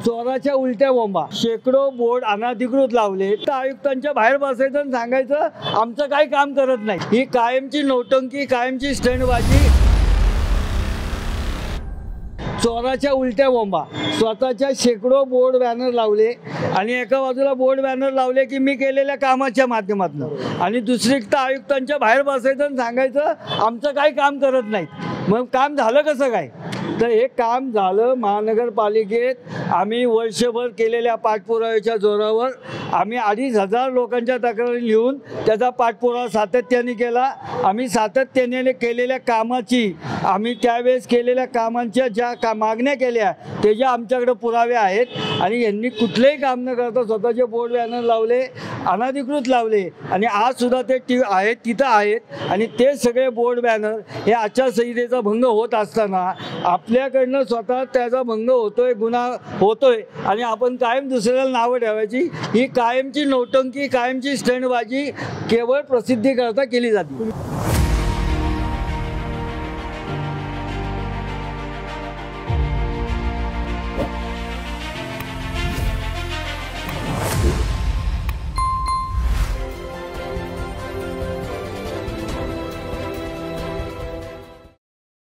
चोराच्या उलट्या बोंबा, शेकडो बोर्ड अनधिकृत लावले तर आयुक्तांच्या बाहेर बसायचं आणि सांगायचं आमचं काही काम करत नाही। ही कायमची नौटंकी, कायमची स्टंटबाजी। चोराच्या उलट्या बोंबा, स्वतःच्या शेकडो बोर्ड बॅनर लावले आणि एका बाजूला बोर्ड बॅनर लावले की मी केलेल्या कामाच्या माध्यमातून, आणि दुसरीकडे आयुक्तांच्या बाहेर बसायचं आणि सांगायचं आमचं काही काम करत नाही। मग काम झालं कसं काय? तर हे काम झालं महानगरपालिकेत आम्ही वर्षभर केलेल्या पाठपुराव्याच्या जोरावर आम्ही 2,500 लोकांच्या तक्रारी लिहून त्याचा पाठपुरावा सातत्याने केला। आम्ही सातत्याने केलेल्या कामाची, आम्ही त्यावेळेस केलेल्या कामांच्या ज्या मागण्या केल्या त्याच्या आमच्याकडे पुरावे आहेत। आणि यांनी कुठलेही काम न करता स्वतःचे बोर्ड बॅनर लावले, अनधिकृत लावले, आणि आज सुद्धा ते तिथं आहेत। आणि ते सगळे बोर्ड बॅनर हे आचारसंहितेचा भंग होत असताना आपल्याकडनं स्वतः त्याचा भंग होतोय, गुन्हा होतोय, आणि आपण कायम दुसऱ्याला नावं ठेवायची। ही कायमची नौटंकी, कायमची स्टंटबाजी केवळ प्रसिद्धीकरता केली जाते।